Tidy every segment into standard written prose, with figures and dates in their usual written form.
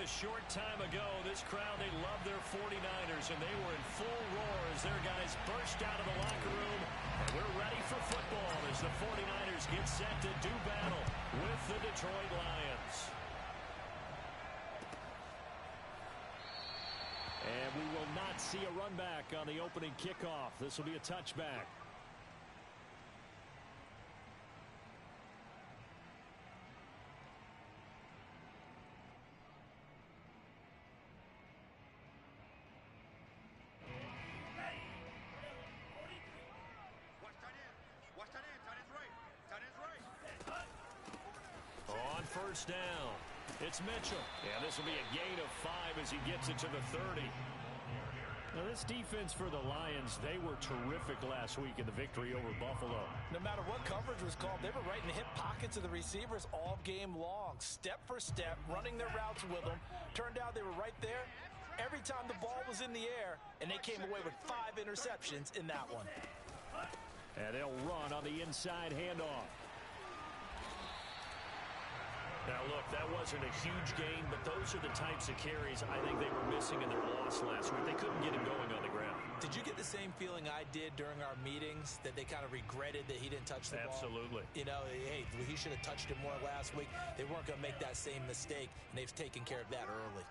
short time ago, this crowd, they love their 49ers, and they were in full roar as their guys burst out of the locker room. And we're ready for football as the 49ers get set to do battle with the Detroit Lions. And we will not see a run back on the opening kickoff. This will be a touchback. On first down, it's Mitchell. And this will be a gain of 5 as he gets it to the 30. Now, this defense for the Lions, they were terrific last week in the victory over Buffalo. No matter what coverage was called, they were right in the hip pockets of the receivers all game long. Step for step, running their routes with them. Turned out they were right there every time the ball was in the air, and they came away with 5 interceptions in that one. And they'll run on the inside handoff. Now, look, that wasn't a huge gain, but those are the types of carries I think they were missing in their loss last week. They couldn't get him going on the ground. Did you get the same feeling I did during our meetings, that they kind of regretted that he didn't touch the ball? Absolutely. You know, hey, he should have touched it more last week. They weren't going to make that same mistake, and they've taken care of that early.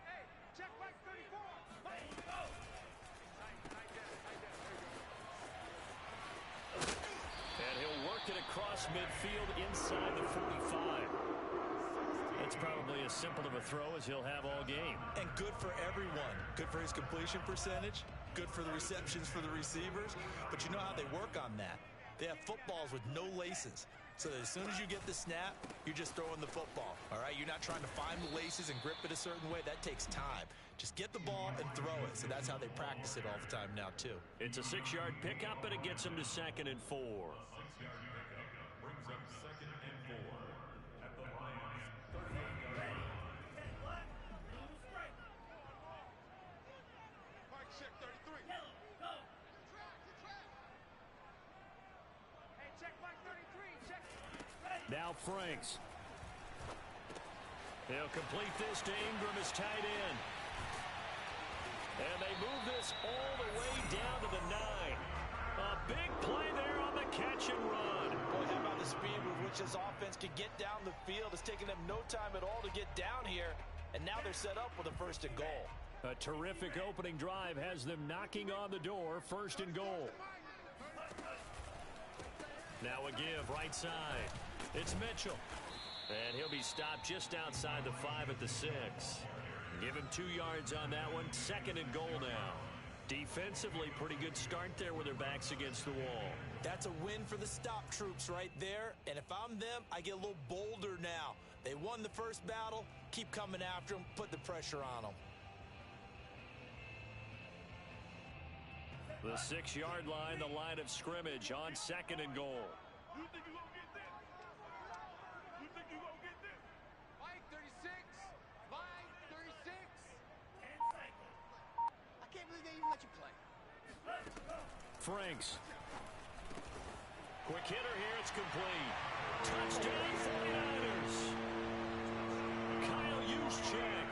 Hey, check back 34. And he'll work it across midfield inside the 45. That's probably as simple of a throw as he'll have all game. And good for everyone. Good for his completion percentage. Good for the receptions for the receivers. But you know how they work on that. They have footballs with no laces. So that as soon as you get the snap, you're just throwing the football. All right, you're not trying to find the laces and grip it a certain way. That takes time. Just get the ball and throw it. So that's how they practice it all the time now, too. It's a 6-yard pickup, and it gets him to 2nd and 4. 6-yard pickup brings up 2nd and 4 at the Lions' 38-yard line. Mike, check 33. Hey, check Mike 33. Check. Now Franks. They'll complete this to Ingram as tight end. And they move this all the way down to the 9. A big play there on the catch and run. Boy, how about the speed with which this offense could get down the field? It's taken them no time at all to get down here. And now they're set up with a 1st and goal. A terrific opening drive has them knocking on the door. 1st and goal. Now a give right side. It's Mitchell. And he'll be stopped just outside the 5 at the 6. Give him 2 yards on that one. 2nd and goal now. Defensively, pretty good start there with their backs against the wall. That's a win for the stop troops right there. And if I'm them, I get a little bolder now. They won the first battle. Keep coming after them. Put the pressure on them. The 6-yard line, the line of scrimmage on 2nd and goal. You think you gonna get this? You think you gonna get this? Mike 36. Mike 36. I can't believe they even let you play. Franks. Quick hitter here. It's complete. Touchdown 49ers. Kyle Juszczyk.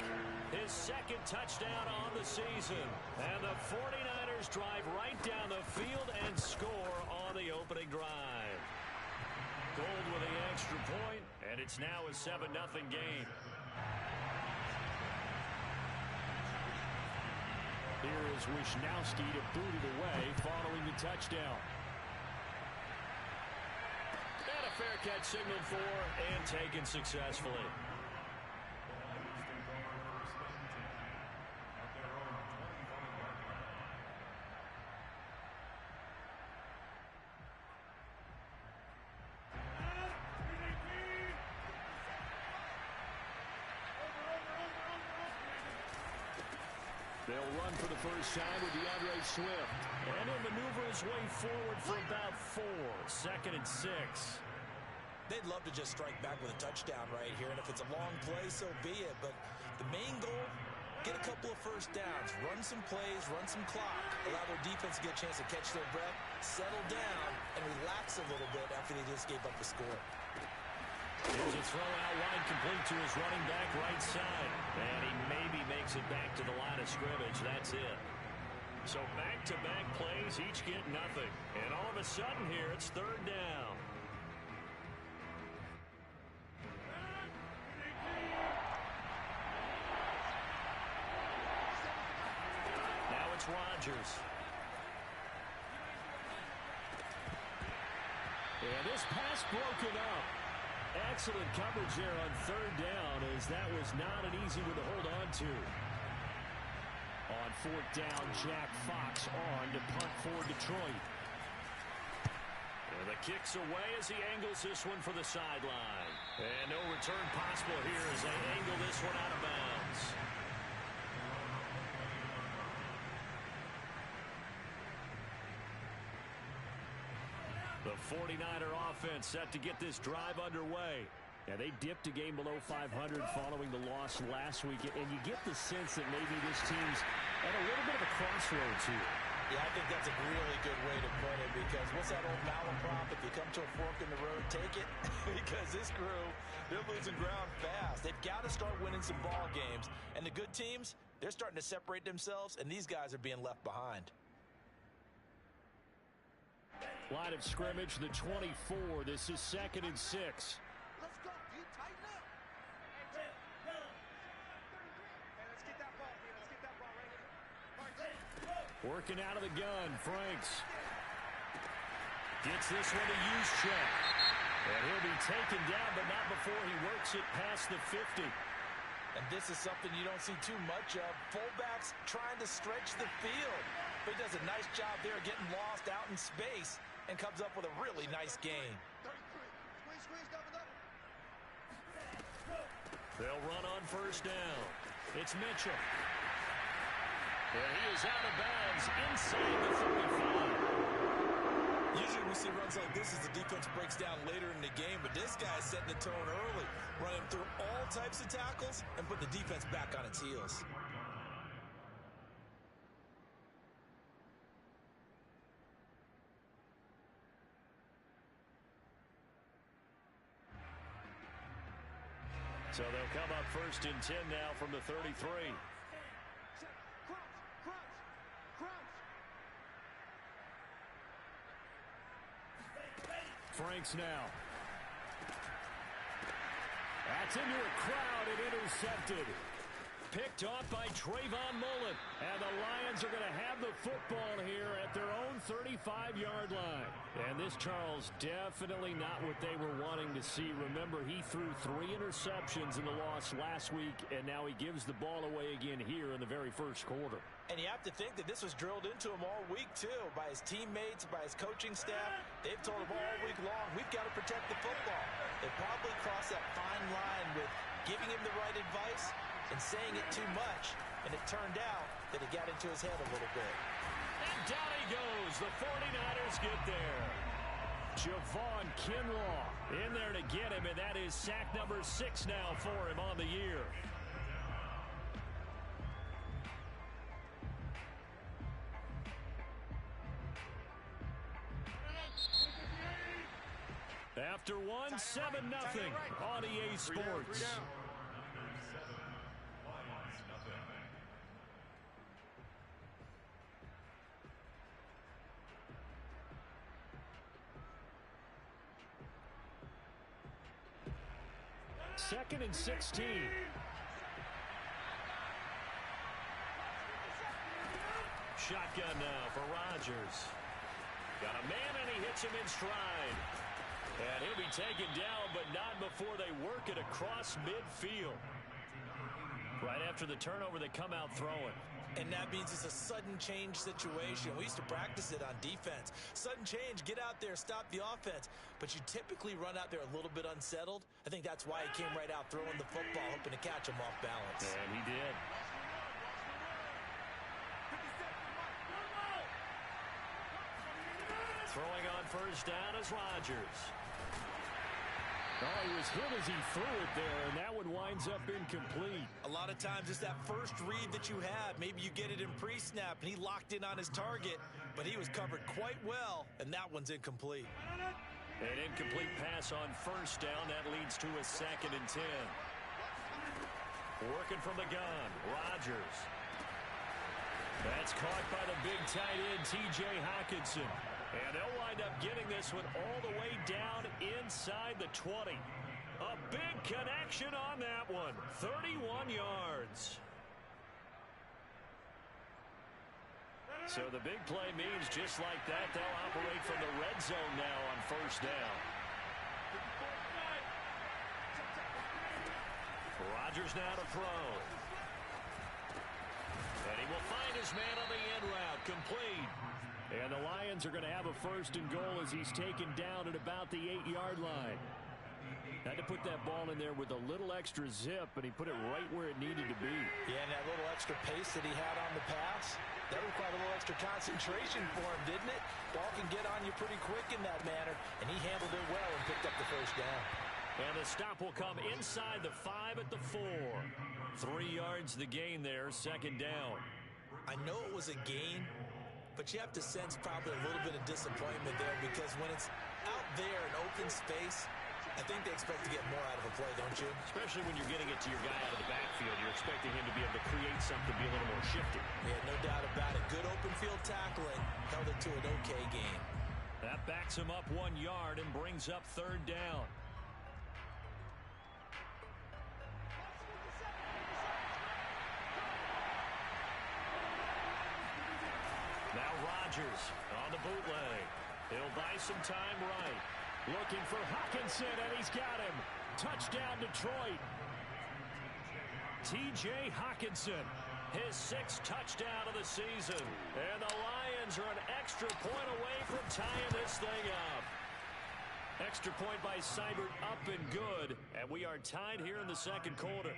His 2nd touchdown on the season. And the 49ers drive right down the field and score on the opening drive. Gold with the extra point, and it's now a 7-0 game. Here is Wisnowski to boot it away following the touchdown. And a fair catch signaled for and taken successfully. They'll run for the first time with DeAndre Swift. And he'll maneuver his way forward for about 4. 2nd and 6. They'd love to just strike back with a touchdown right here. And if it's a long play, so be it. But the main goal, get a couple of first downs. Run some plays, run some clock. Allow their defense to get a chance to catch their breath, settle down, and relax a little bit after they just gave up the score. Here's a throw out wide complete to his running back right side. takes it back to the line of scrimmage. That's it. So back-to-back plays, each get nothing. And all of a sudden here, it's third down. Now it's Rodgers. And this pass broken up. Excellent coverage there on third down, as that was not an easy one to hold on to. On fourth down, Jack Fox on to punt for Detroit. And the kick's away as he angles this one for the sideline. And no return possible here as they angle this one out of bounds. The 49er offense set to get this drive underway. Yeah, they dipped a game below 500 following the loss last week, and you get the sense that maybe this team's at a little bit of a crossroads here. Yeah, I think that's a really good way to put it, because what's that old malaprop? If you come to a fork in the road, take it. Because this crew, they're losing ground fast. They've got to start winning some ball games. And the good teams, they're starting to separate themselves, and these guys are being left behind. Line of scrimmage, the 24. This is 2nd and 6. Let's go. You tighten up. Hey, let's get that ball here. Let's get that ball right here. Working out of the gun, Franks. Gets this one to Juszczyk. And he'll be taken down, but not before he works it past the 50. And this is something you don't see too much of. Fullbacks trying to stretch the field. But he does a nice job there getting lost out in space and comes up with a really nice game. Squeeze, double. They'll run on first down. It's Mitchell. And he is out of bounds inside the 35. Usually we see runs like this as the defense breaks down later in the game, but this guy's setting the tone early, running through all types of tackles and put the defense back on its heels. So they'll come up 1st and 10 now from the 33. Franks now. That's into a crowd and intercepted. Picked off by Trayvon Mullen. And the Lions are going to have the football here at their own 35-yard line. And this, Charles, definitely not what they were wanting to see. Remember, he threw 3 interceptions in the loss last week, and now he gives the ball away again here in the very first quarter. And you have to think that this was drilled into him all week, too, by his teammates, by his coaching staff. They've told him all week long, we've got to protect the football. They probably crossed that fine line with giving him the right advice and saying it too much, and it turned out that it got into his head a little bit. And down he goes. The 49ers get there. Javon Kinlaw in there to get him, and that is sack number 6 now for him on the year. After 1, 7-0 on EA Sports. Second and 16. Shotgun now for Rodgers. Got a man, and he hits him in stride. And he'll be taken down, but not before they work it across midfield. Right after the turnover, they come out throwing. And that means it's a sudden change situation. We used to practice it on defense. Sudden change, get out there, stop the offense. But you typically run out there a little bit unsettled. I think that's why he came right out throwing the football, hoping to catch him off balance. And he did. Throwing on first down is Rodgers. Oh, he was hit as he threw it there, and that one winds up incomplete. A lot of times it's that first read that you have. Maybe you get it in pre-snap, and he locked in on his target, but he was covered quite well, and that one's incomplete. An incomplete pass on first down. That leads to a 2nd and 10. Working from the gun, Rodgers. That's caught by the big tight end, T.J. Hockenson. And they'll wind up getting this one all the way down inside the 20. A big connection on that one. 31 yards. So the big play means just like that, they'll operate from the red zone now on first down. Rodgers now to throw. And he will find his man on the end route, complete. And the Lions are going to have a first and goal as he's taken down at about the 8-yard line. Had to put that ball in there with a little extra zip, and he put it right where it needed to be. Yeah, and that little extra pace that he had on the pass, that required a little extra concentration for him, didn't it? Ball can get on you pretty quick in that manner, and he handled it well and picked up the first down. And the stop will come inside the 5 at the 4. 3 yards the gain there, second down. I know it was a gain, but you have to sense probably a little bit of disappointment there because when it's out there in open space, I think they expect to get more out of a play, don't you? Especially when you're getting it to your guy out of the backfield. You're expecting him to be able to create something, be a little more shifty. Yeah, no doubt about it. Good open field tackling held it to an okay gain. That backs him up 1 yard and brings up third down. Now Rodgers on the bootleg. He'll buy some time right. Looking for Hockenson, and he's got him. Touchdown, Detroit. T.J. Hockenson, his 6th touchdown of the season. And the Lions are an extra point away from tying this thing up. Extra point by Seibert up and good. And we are tied here in the second quarter.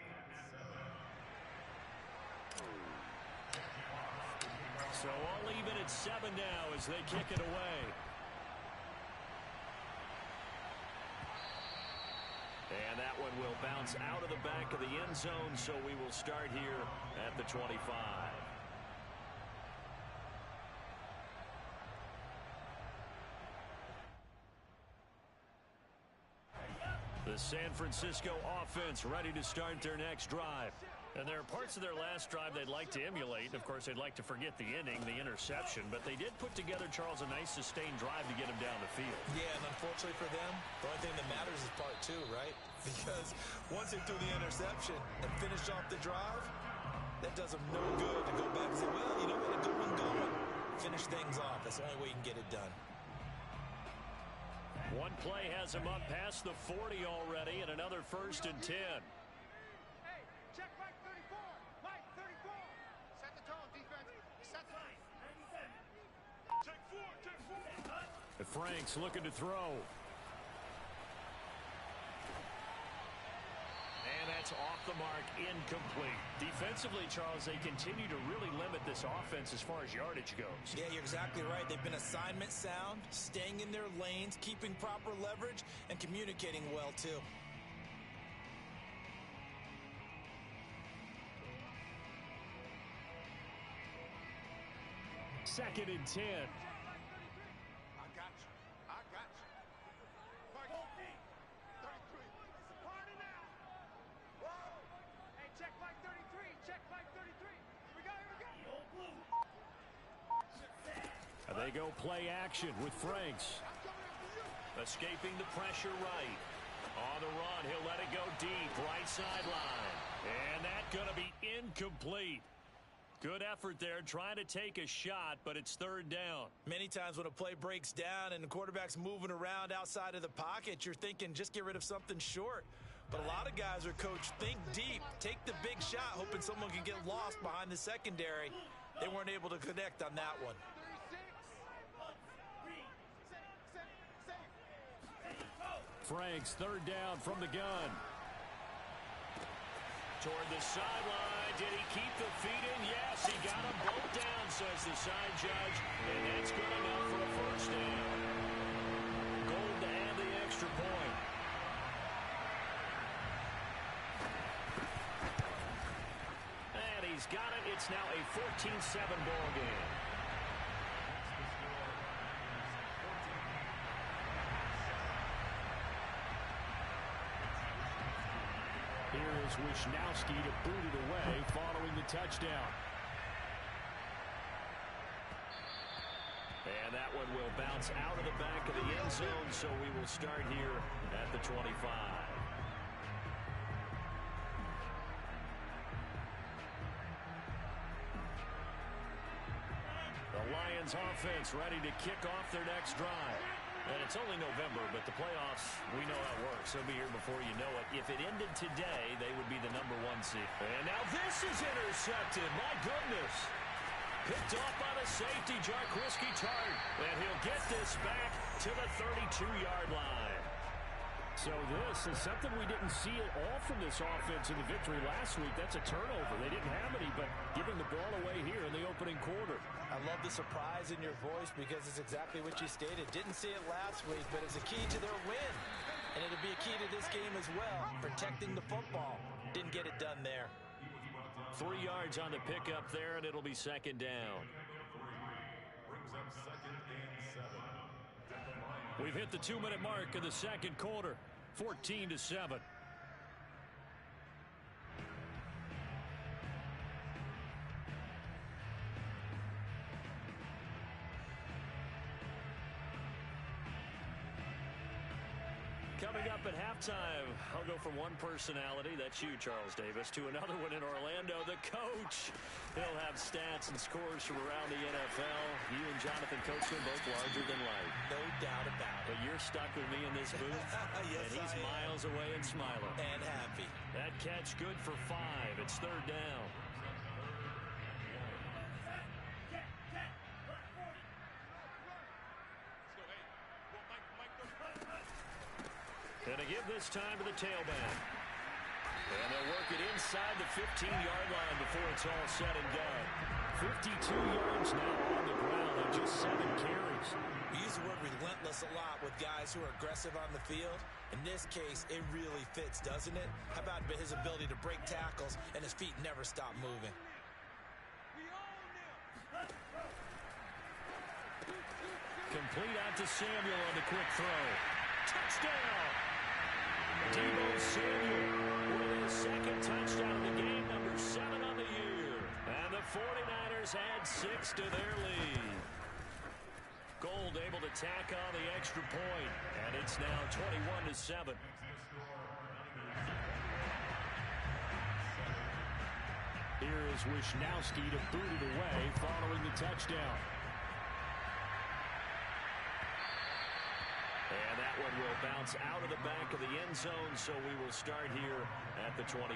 So all even at 7 now as they kick it away. And that one will bounce out of the back of the end zone, so we will start here at the 25. The San Francisco offense ready to start their next drive. And there are parts of their last drive they'd like to emulate. Of course, they'd like to forget the inning, the interception. But they did put together, Charles, a nice sustained drive to get him down the field. Yeah, and unfortunately for them, the only thing that matters is part 2, right? Because once they threw the interception and finished off the drive, that does them no good to go back and say, well, you know, we had a good one going. Finish things off. That's the only way you can get it done. One play has him up past the 40 already, and another 1st and 10. Check Mike 34. Mike 34. Set the tone, defense. Set the tone. Check 4. Check 4. Franks looking to throw. And that's off the mark, incomplete. Defensively, Charles, they continue to really limit this offense as far as yardage goes. Yeah, you're exactly right. They've been assignment sound, staying in their lanes, keeping proper leverage, and communicating well, too. Second and 10. I got you. I got you. Mike 33. It's a party now. Whoa. Hey, check Mike 33. Check Mike 33. Here we go. Here we go. And they go play action with Franks. I'm coming in for you. Escaping the pressure right. On the run, he'll let it go deep, right sideline. And that's going to be incomplete. Good effort there, trying to take a shot, but it's third down. Many times when a play breaks down and the quarterback's moving around outside of the pocket, you're thinking just get rid of something short. But a lot of guys are coached, think deep, take the big shot, hoping someone can get lost behind the secondary. They weren't able to connect on that one. 36. Franks, third down from the gun. Toward the sideline. Did he keep the feet in? Yes, he got them both down, says the side judge. And that's good enough for a first down. Gold to add the extra point. And he's got it. It's now a 14-7 ball game. Here is Wishnowsky to boot it away following the touchdown. And that one will bounce out of the back of the end zone, so we will start here at the 25. The Lions offense ready to kick off their next drive. And it's only November, but the playoffs, we know how it works. They'll be here before you know it. If it ended today, they would be the #1 seed. And now this is intercepted. My goodness. Picked off by the safety, Jaquiski Tartt. And he'll get this back to the 32-yard line. So this is something we didn't see at all from this offense in the victory last week. That's a turnover. They didn't have any, but giving the ball away here in the opening quarter. I love the surprise in your voice because it's exactly what you stated. Didn't see it last week, but it's a key to their win. And it'll be a key to this game as well, protecting the football. Didn't get it done there. 3 yards on the pickup there, and it'll be second down. Brings up 2nd and 7. We've hit the 2-minute mark of the second quarter. 14-7. Coming up at halftime, I'll go from one personality, that's you, Charles Davis, to another one in Orlando, the coach. He'll have stats and scores from around the NFL. You and Jonathan Coachman both larger than life. No doubt about it. But you're stuck with me in this booth, Yes, and he's I am. miles away and smiling. And happy. That catch good for 5. It's third down. And to give this time to the tailback. And they'll work it inside the 15-yard line before it's all said and done. 52 yards now on the ground and just 7 carries. We use the word relentless a lot with guys who are aggressive on the field. In this case, it really fits, doesn't it? How about his ability to break tackles and his feet never stop moving? Complete out to Samuel on the quick throw. Touchdown! Deebo Samuel with his second touchdown of the game, number 7 on the year. And the 49ers add 6 to their lead. Gold able to tack on the extra point, and it's now 21-7. Here is Wishnowsky to boot it away following the touchdown. And that one will bounce out of the back of the end zone, so we will start here at the 25.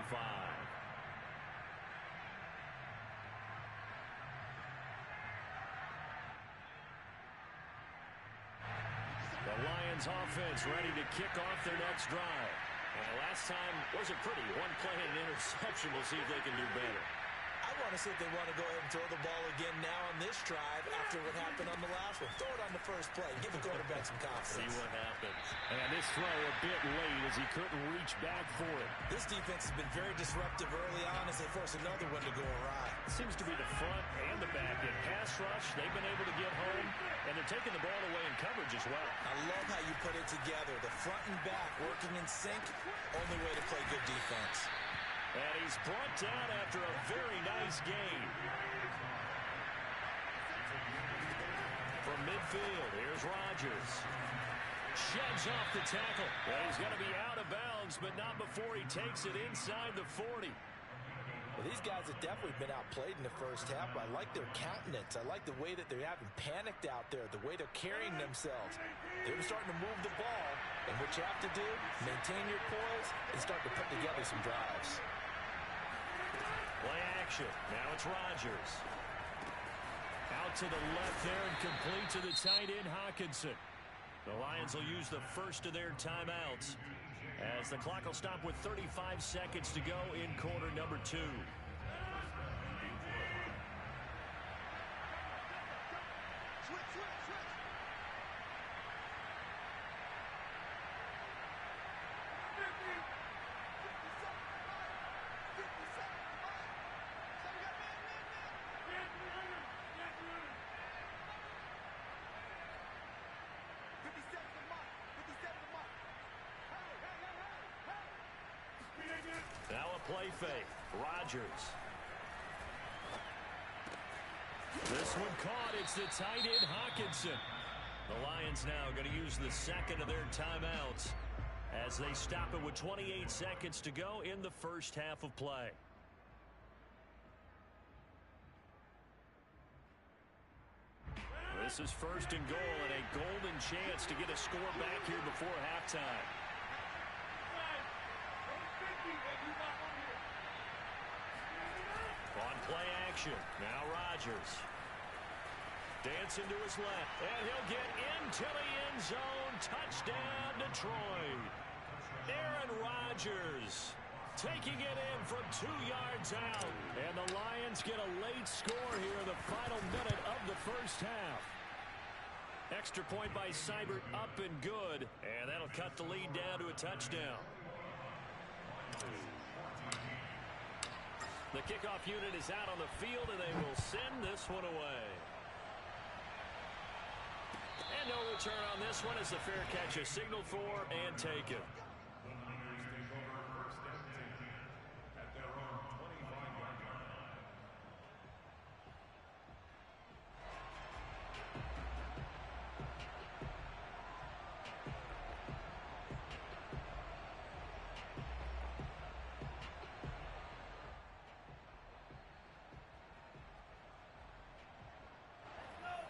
The Lions offense ready to kick off their next drive. Last time wasn't pretty. One play and an interception. We'll see if they can do better. I want to see if they want to go ahead and throw the ball again now on this drive after what happened on the last one. Throw it on the first play. Give the quarterback some confidence. See what happens. And this throw a bit late as he couldn't reach back for it. This defense has been very disruptive early on as they force another one to go awry. Seems to be the front and the back end. Pass rush, they've been able to get home, and they're taking the ball away in coverage as well. I love how you put it together. The front and back working in sync. Only way to play good defense. And he's brought down after a very nice gain. From midfield, here's Rodgers. Sheds off the tackle. Well, he's going to be out of bounds, but not before he takes it inside the 40. Well, these guys have definitely been outplayed in the first half. I like their countenance. I like the way that they haven't panicked out there, the way they're carrying themselves. They're starting to move the ball, and what you have to do, maintain your poise and start to put together some drives. Play action. Now it's Rodgers. Out to the left there and complete to the tight end, Hockenson. The Lions will use the first of their timeouts as the clock will stop with 35 seconds to go in quarter number 2. Now a play fake. Rodgers. This one caught. It's the tight end, Hockenson. The Lions now going to use the second of their timeouts as they stop it with 28 seconds to go in the first half of play. This is first and goal and a golden chance to get a score back here before halftime. On play action, now Rodgers. Dancing to his left, and he'll get into the end zone. Touchdown, Detroit. Aaron Rodgers taking it in from 2 yards out. And the Lions get a late score here in the final minute of the first half. Extra point by Seibert, up and good. And that'll cut the lead down to a touchdown. The kickoff unit is out on the field, and they will send this one away. And no return on this one as the fair catch is signaled for and taken.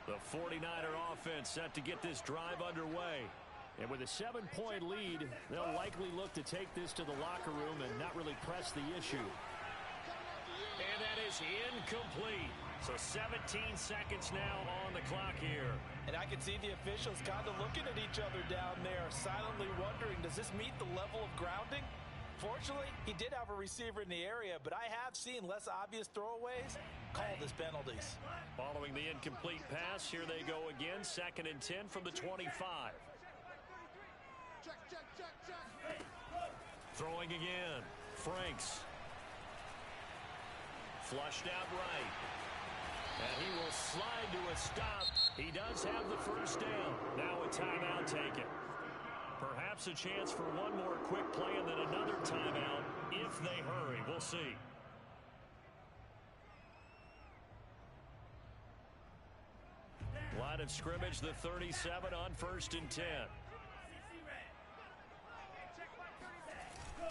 The 49er offense set to get this drive underway. And with a 7-point lead, they'll likely look to take this to the locker room and not really press the issue. And that is incomplete. So 17 seconds now on the clock here. And I can see the officials kind of looking at each other down there, silently wondering, does this meet the level of grounding? Fortunately, he did have a receiver in the area, but I have seen less obvious throwaways called as penalties. Following the incomplete pass, here they go again. 2nd and 10 from the 25. Throwing again. Franks. Flushed out right. And he will slide to a stop. He does have the first down. Now a timeout taken. Perhaps a chance for one more quick play and then another timeout if they hurry. We'll see. Line of scrimmage, the 37 on 1st and 10.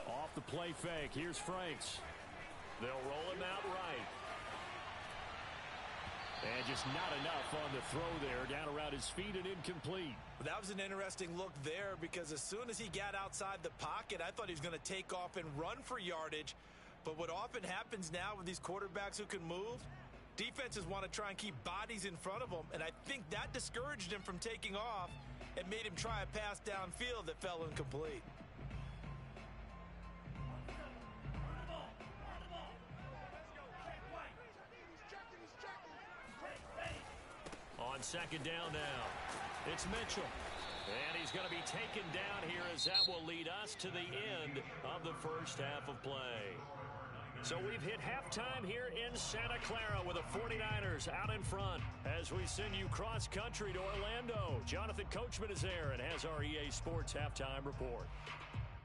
Off the play fake. Here's Franks. They'll roll him out right. And just not enough on the throw there. Down around his feet and incomplete. That was an interesting look there because as soon as he got outside the pocket, I thought he was going to take off and run for yardage. But what often happens now with these quarterbacks who can move, defenses want to try and keep bodies in front of them. And I think that discouraged him from taking off and made him try a pass downfield that fell incomplete. On 2nd down now, it's Mitchell. And he's going to be taken down here as that will lead us to the end of the first half of play. So we've hit halftime here in Santa Clara with the 49ers out in front as we send you cross country to Orlando. Jonathan Coachman is there and has our EA Sports halftime report.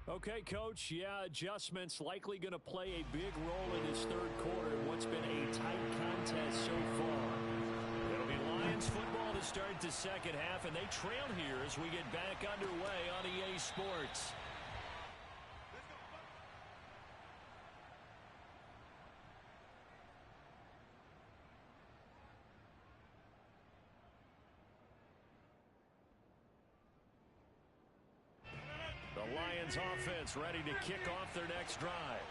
Okay, Coach, yeah, adjustments likely going to play a big role in this third quarter in what's been a tight contest so far. It'll be Lions football to start the second half, and they trail here as we get back underway on EA Sports. The Lions offense ready to kick off their next drive.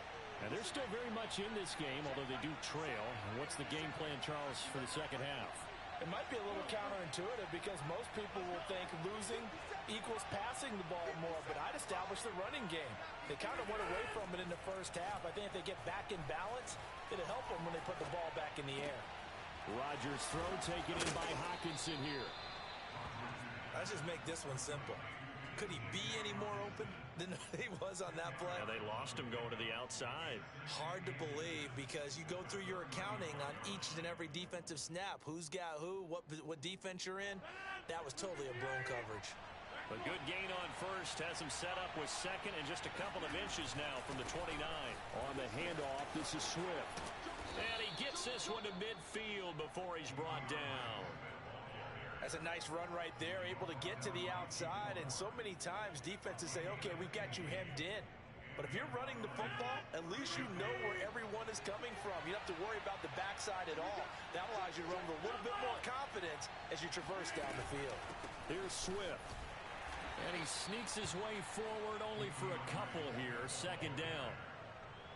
And they're still very much in this game, although they do trail. And what's the game plan, Charles, for the second half? It might be a little counterintuitive because most people will think losing equals passing the ball more, but I'd establish the running game. They kind of went away from it in the first half. I think if they get back in balance, it'll help them when they put the ball back in the air. Rodgers' throw taken in by Hockenson here. Let's just make this one simple. Could he be any more open than he was on that play? Yeah, they lost him going to the outside. Hard to believe because you go through your accounting on each and every defensive snap. Who's got who, what defense you're in. That was totally a blown coverage. A good gain on first has him set up with second and just a couple of inches now from the 29. On the handoff, this is Swift. And he gets this one to midfield before he's brought down. That's a nice run right there, able to get to the outside. And so many times defenses say, okay, we've got you hemmed in. But if you're running the football, at least you know where everyone is coming from. You don't have to worry about the backside at all. That allows you to run with a little bit more confidence as you traverse down the field. Here's Swift. And he sneaks his way forward only for a couple here. Second down.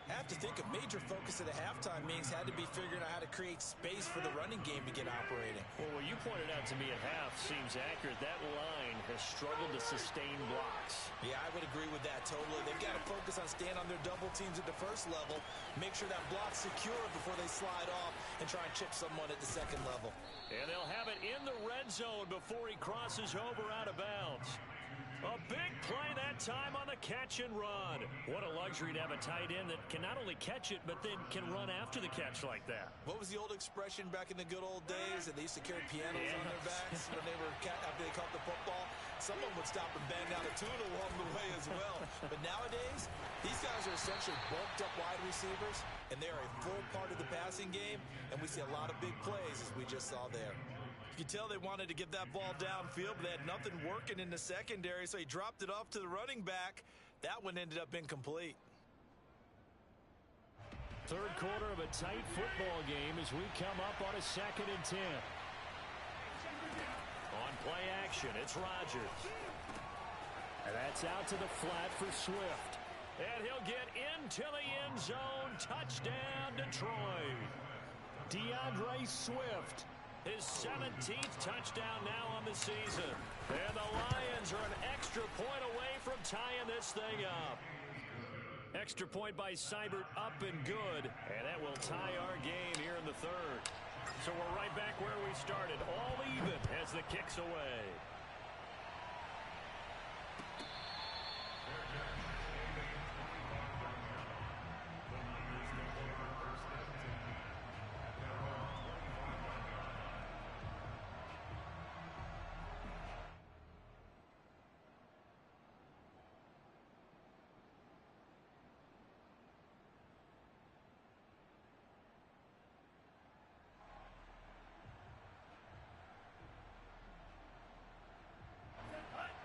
I have to think a major focus at the halftime meetings had to be figuring out how to create space for the running game to get operating. Well, what you pointed out to me at half seems accurate. That line has struggled to sustain blocks. Yeah, I would agree with that totally. They've got to focus on staying on their double teams at the first level, make sure that block's secure before they slide off and try and chip someone at the second level. And they'll have it in the red zone before he crosses over out of bounds. A big play that time on the catch and run. What a luxury to have a tight end that can not only catch it, but then can run after the catch like that. What was the old expression back in the good old days that they used to carry pianos on their backs when they were after they caught the football? Someone would stop and bang out a tune along the way as well. But nowadays, these guys are essentially bulked up wide receivers, and they're a full part of the passing game, and we see a lot of big plays as we just saw there. You could tell they wanted to get that ball downfield, but they had nothing working in the secondary, so he dropped it off to the running back. That one ended up incomplete. Third quarter of a tight football game as we come up on a 2nd and 10. On play action, it's Rodgers. And that's out to the flat for Swift. And he'll get into the end zone. Touchdown, Detroit. DeAndre Swift. His 17th touchdown now on the season. And the Lions are an extra point away from tying this thing up. Extra point by Seibert up and good. And that will tie our game here in the third. So we're right back where we started. All even as the kick's away.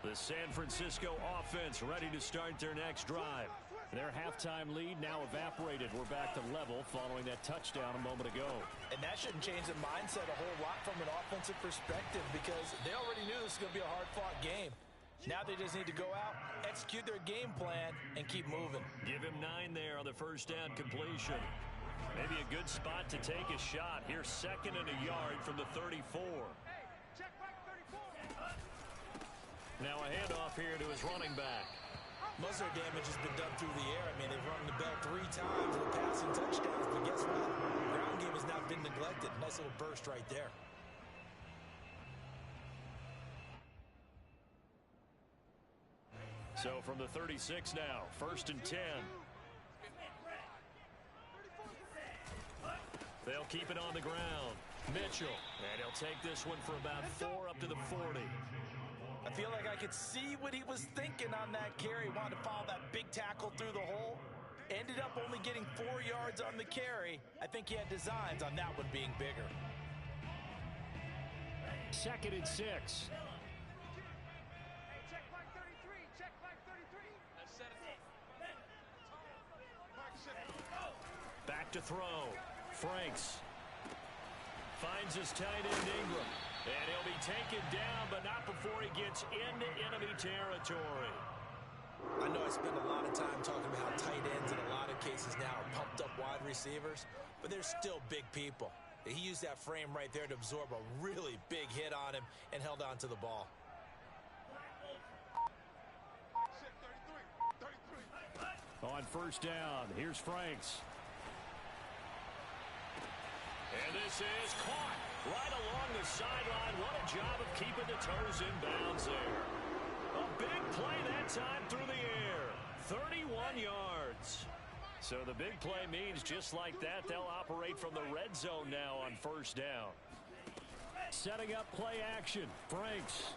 The San Francisco offense ready to start their next drive. Their halftime lead now evaporated. We're back to level following that touchdown a moment ago. And that shouldn't change the mindset a whole lot from an offensive perspective because they already knew this was going to be a hard-fought game. Now they just need to go out, execute their game plan, and keep moving. Give him 9 there on the first down completion. Maybe a good spot to take a shot. Here's 2nd and a yard from the 34. Now a handoff here to his running back. Most of their damage has been done through the air. I mean, they've rung the bell 3 times with passing touchdowns, but guess what? The ground game has not been neglected. Nice little burst right there. So from the 36 now, 1st and 10. They'll keep it on the ground. Mitchell, and he'll take this one for about 4 up to the 40. I feel like I could see what he was thinking on that carry. Wanted to follow that big tackle through the hole. Ended up only getting 4 yards on the carry. I think he had designs on that one being bigger. 2nd and 6. Check flag 33. Check flag 33. Back to throw. Franks finds his tight end Ingram. And he'll be taken down, but not before he gets into enemy territory. I know I spend a lot of time talking about how tight ends in a lot of cases now are pumped up wide receivers, but they're still big people. He used that frame right there to absorb a really big hit on him and held on to the ball. On first down, here's Franks. And this is caught right along the sideline. What a job of keeping the toes in bounds there. A big play that time through the air. 31 yards. So the big play means just like that, they'll operate from the red zone now on first down. Setting up play action. Franks.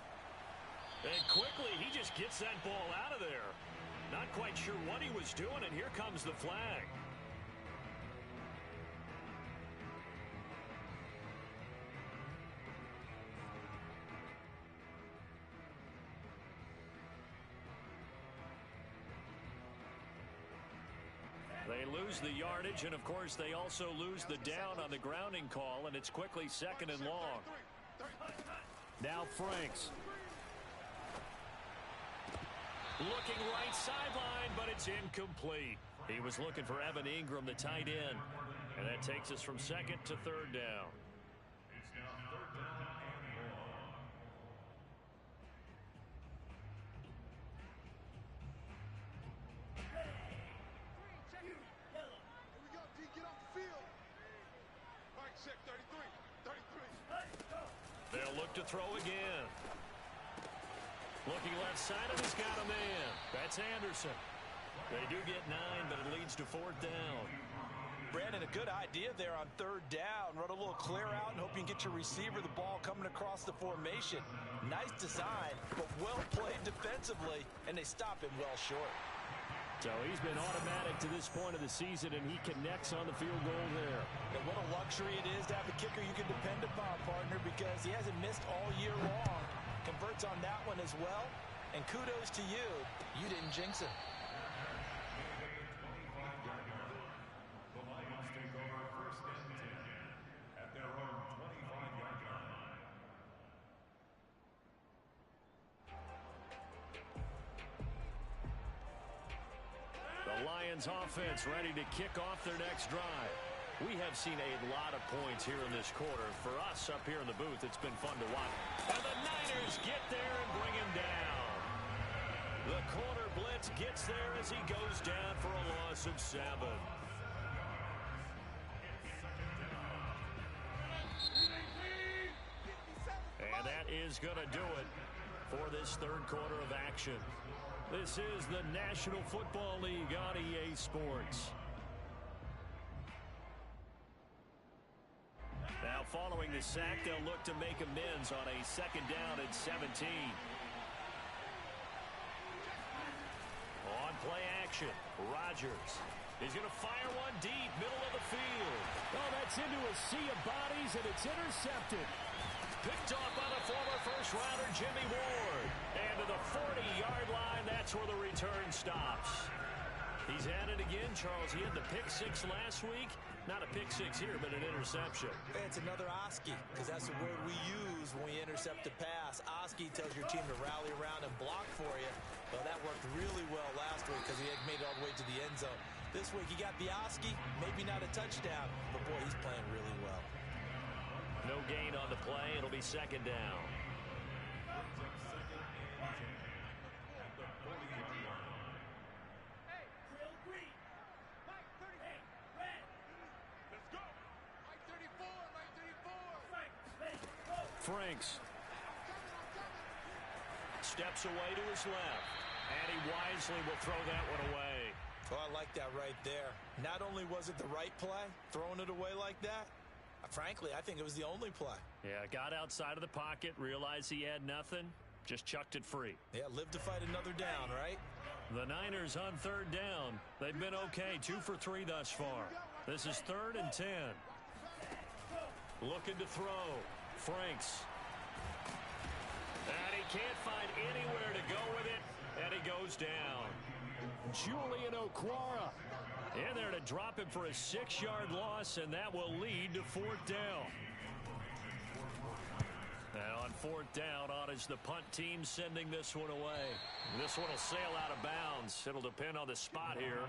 And quickly, he just gets that ball out of there. Not quite sure what he was doing, and here comes the flag. They lose the yardage, and of course they also lose the down on the grounding call, and it's quickly 2nd and long. Now Franks. Looking right sideline, but it's incomplete. He was looking for Evan Ingram, the tight end, and that takes us from 2nd to 3rd down. It's now 3rd down and long. Here we go, D. Get off the field. Mike, check 33. 33. They'll look to throw again. Looking left side, and he's got a man. That's Anderson. They do get 9, but it leads to 4th down. Brandon, a good idea there on 3rd down. Run a little clear out and hope you can get your receiver the ball coming across the formation. Nice design, but well played defensively, and they stop him well short. So he's been automatic to this point of the season, and he connects on the field goal there. And what a luxury it is to have a kicker you can depend upon, partner, because he hasn't missed all year long. Converts on that one as well, and kudos to you. You didn't jinx it. The Lions take over 1st and 10 at their own 25-yard line. The Lions offense ready to kick off their next drive. We have seen a lot of points here in this quarter. For us up here in the booth, it's been fun to watch. And the Niners get there and bring him down. The corner blitz gets there as he goes down for a loss of 7. And that is going to do it for this 3rd quarter of action. This is the National Football League on EA Sports. Now following the sack, they'll look to make amends on a 2nd down and 17. On play action, Rodgers. He's going to fire one deep, middle of the field. Oh, that's into a sea of bodies, and it's intercepted. Picked off by the former first-rounder Jimmy Ward. And to the 40-yard line, that's where the return stops. He's at it again, Charles. He had the pick 6 last week. Not a pick 6 here, but an interception. It's another Oski, because that's the word we use when we intercept a pass. Oski tells your team to rally around and block for you. Well, that worked really well last week because he had made it all the way to the end zone. This week, he got the Oski, maybe not a touchdown, but boy, he's playing really well. No gain on the play. It'll be 2nd down. Franks steps away to his left, and he wisely will throw that one away. Oh, I like that right there. Not only was it the right play, throwing it away like that, frankly, I think it was the only play. Yeah, got outside of the pocket, realized he had nothing, just chucked it free. Yeah, live to fight another down, right? The Niners on 3rd down. They've been okay, 2 for 3 thus far. This is 3rd and 10. Looking to throw. Franks. And he can't find anywhere to go with it, and he goes down. Julian Okwara in there to drop him for a 6-yard loss, and that will lead to 4th down. And on 4th down, on is the punt team sending this one away. This one will sail out of bounds. It'll depend on the spot here.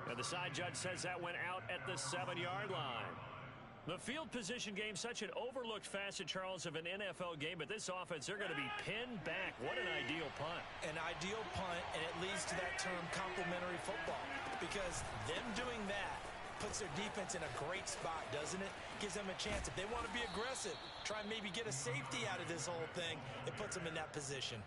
And the side judge says that went out at the 7-yard line. The field position game, such an overlooked facet, Charles, of an NFL game. But this offense, they're going to be pinned back. What an ideal punt. An ideal punt, and it leads to that term complementary football. Because them doing that puts their defense in a great spot, doesn't it? Gives them a chance. If they want to be aggressive, try and maybe get a safety out of this whole thing, it puts them in that position.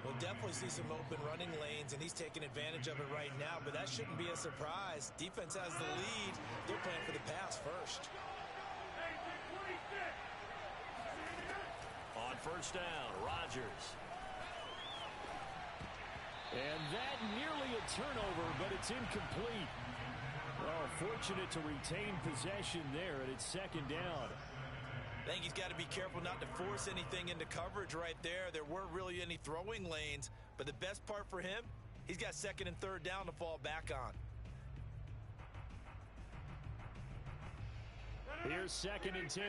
We'll definitely see some open running lanes, and he's taking advantage of it right now, but that shouldn't be a surprise. Defense has the lead. They're playing for the pass first. On 1st first down. Rodgers. And that nearly a turnover, but it's incomplete. Well, fortunate to retain possession there, and it's second down. I think he's got to be careful not to force anything into coverage right there. There weren't really any throwing lanes, but the best part for him, he's got second and third down to fall back on. Here's second and 10.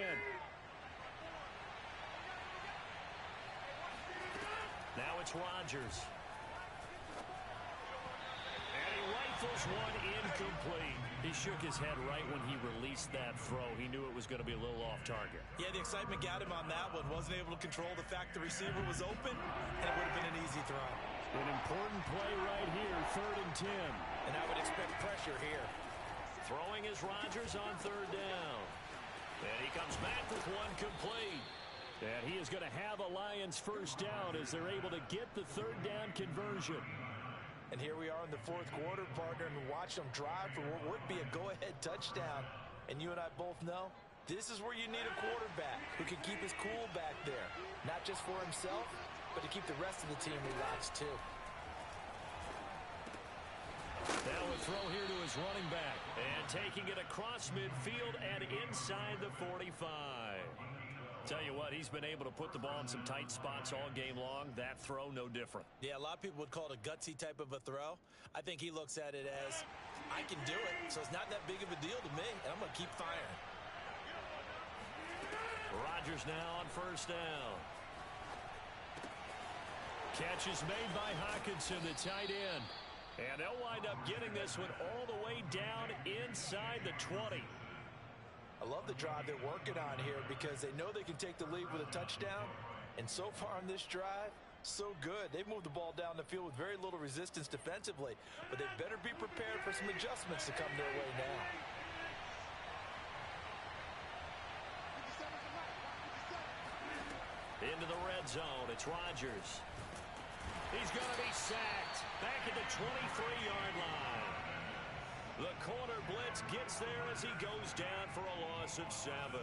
Now it's Rodgers. And he rifles one incomplete. He shook his head right when he released that throw. He knew it was going to be a little off target. Yeah, the excitement got him on that one. Wasn't able to control the fact the receiver was open, and it would have been an easy throw. An important play right here, third and 10. And I would expect pressure here. Throwing is Rodgers on third down. And he comes back with one complete. And he is going to have a Lions first down as they're able to get the third down conversion. And here we are in the fourth quarter, partner, and watch them drive for what would be a go-ahead touchdown. And you and I both know this is where you need a quarterback who can keep his cool back there. Not just for himself, but to keep the rest of the team relaxed too. Now a throw here to his running back. And taking it across midfield and inside the 45. Tell you what, he's been able to put the ball in some tight spots all game long. That throw, no different. Yeah, a lot of people would call it a gutsy type of a throw. I think he looks at it as, I can do it, so it's not that big of a deal to me, and I'm going to keep firing. Rodgers now on first down. Catch is made by Hockenson, the tight end. And they'll wind up getting this one all the way down inside the 20. I love the drive they're working on here because they know they can take the lead with a touchdown. And so far on this drive, so good. They've moved the ball down the field with very little resistance defensively. But they better be prepared for some adjustments to come their way now. Into the red zone, it's Rodgers. He's going to be sacked back at the 23-yard line. The corner blitz gets there as he goes down for a loss of 7.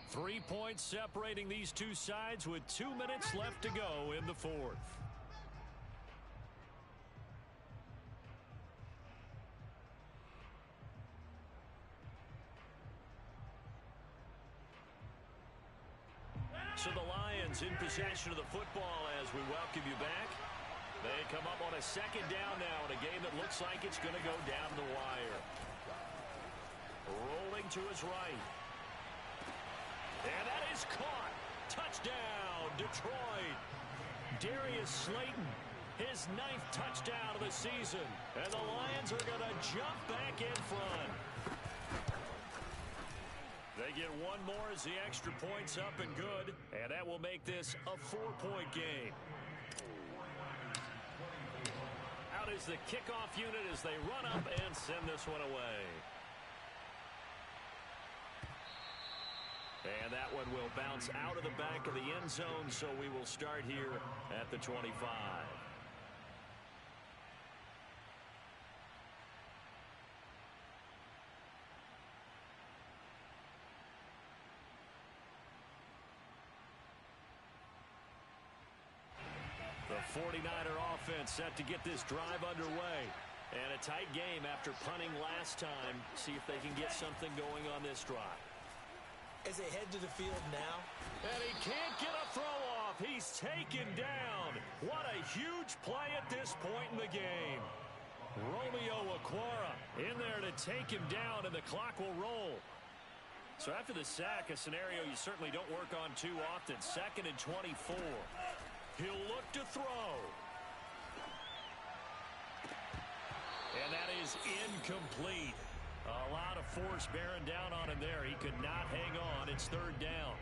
Three points separating these two sides with 2 minutes left to go in the fourth. So the Lions in possession of the football as we welcome you back. They come up on a second down now in a game that looks like it's going to go down the wire. Rolling to his right. And that is caught. Touchdown, Detroit. Darius Slayton, his 9th touchdown of the season. And the Lions are going to jump back in front. They get one more as the extra point's up and good, and that will make this a 4-point game. Out is the kickoff unit as they run up and send this one away. And that one will bounce out of the back of the end zone, so we will start here at the 25. The 49er offense set to get this drive underway. And a tight game after punting last time. See if they can get something going on this drive. As they head to the field now. And he can't get a throw off. He's taken down. What a huge play at this point in the game. Romeo Okwara in there to take him down, and the clock will roll. So after the sack, a scenario you certainly don't work on too often. 2nd and 24. He'll look to throw. And that is incomplete. A lot of force bearing down on him there. He could not hang on. It's 3rd down.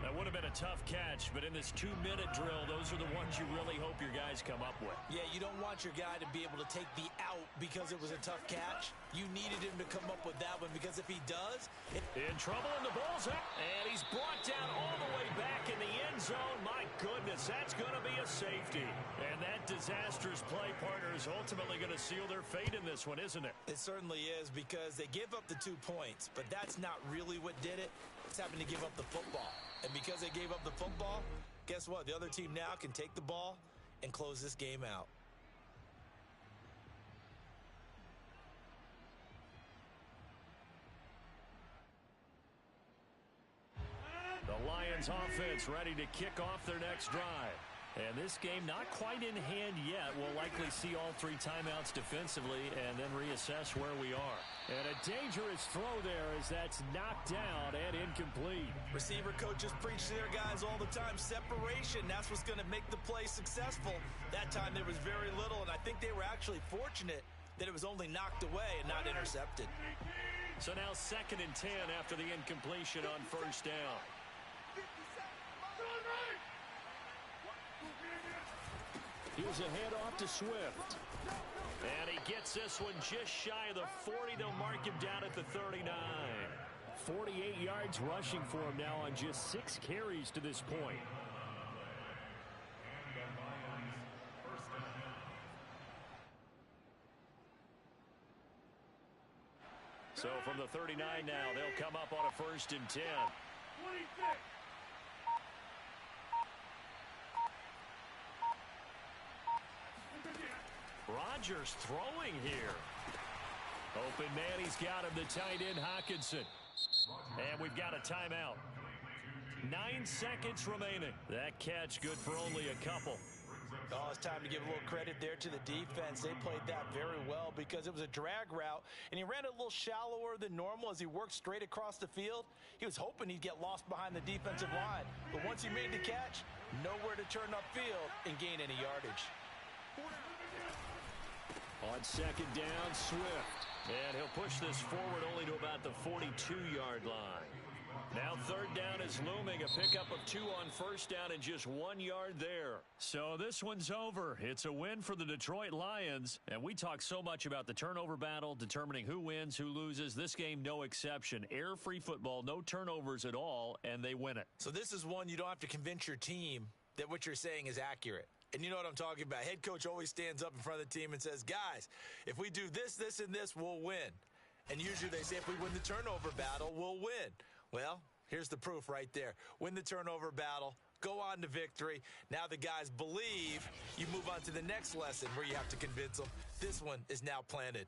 That would have been a tough catch, but in this 2-minute drill, those are the ones you really hope your guys come up with. Yeah, you don't want your guy to be able to take the out because it was a tough catch. You needed him to come up with that one because if he does... In trouble in the bull's out, and he's brought down all the way back in the end zone. My goodness, that's going to be a safety. And that disastrous play partner is ultimately going to seal their fate in this one, isn't it? It certainly is, because they give up the 2 points, but that's not really what did it. It's happened to give up the football. And because they gave up the football, guess what? The other team now can take the ball and close this game out. The Lions offense ready to kick off their next drive. And this game not quite in hand yet. We'll likely see all 3 timeouts defensively and then reassess where we are. And a dangerous throw there as that's knocked down and incomplete. Receiver coaches preach to their guys all the time. Separation, that's what's going to make the play successful. That time there was very little, and I think they were actually fortunate that it was only knocked away and not intercepted. So now 2nd and 10 after the incompletion on 1st down. Here's a handoff to Swift. And he gets this one just shy of the 40. They'll mark him down at the 39. 48 yards rushing for him now on just 6 carries to this point. So from the 39 now, they'll come up on a 1st and 10. 26. Rodgers throwing here. Open man, he's got him, the tight end Hockenson. And we've got a timeout. 9 seconds remaining. That catch good for only a couple. Oh, it's time to give a little credit there to the defense. They played that very well because it was a drag route, and he ran a little shallower than normal as he worked straight across the field. He was hoping he'd get lost behind the defensive line, but once he made the catch, nowhere to turn upfield and gain any yardage. On 2nd down, Swift. And he'll push this forward only to about the 42-yard line. Now 3rd down is looming. A pickup of 2 on 1st down and just 1 yard there. So this one's over. It's a win for the Detroit Lions. And we talk so much about the turnover battle, determining who wins, who loses. This game, no exception. Air-free football, no turnovers at all, and they win it. So this is one you don't have to convince your team that what you're saying is accurate. And you know what I'm talking about. Head coach always stands up in front of the team and says, guys, if we do this, this, and this, we'll win. And usually they say if we win the turnover battle, we'll win. Well, here's the proof right there. Win the turnover battle, go on to victory. Now the guys believe. You move on to the next lesson where you have to convince them. This one is now planted.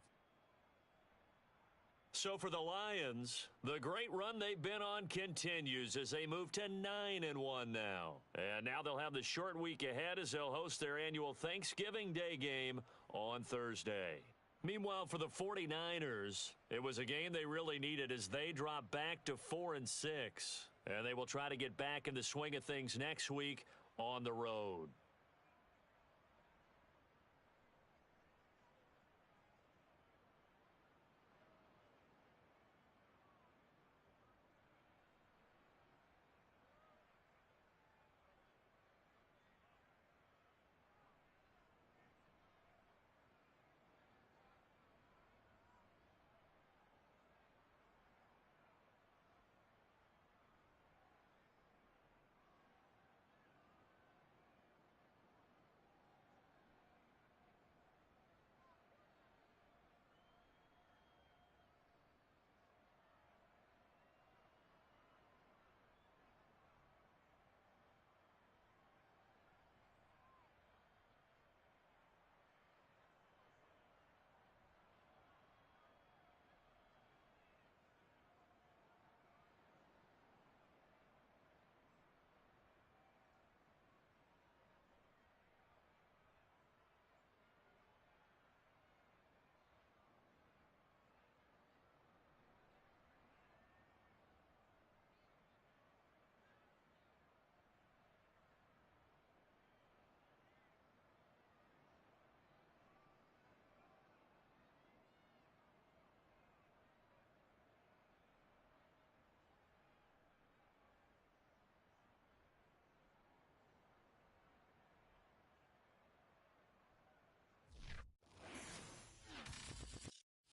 So for the Lions, the great run they've been on continues as they move to 9-1 now. And now they'll have the short week ahead as they'll host their annual Thanksgiving Day game on Thursday. Meanwhile, for the 49ers, it was a game they really needed as they drop back to 4-6. And they will try to get back in the swing of things next week on the road.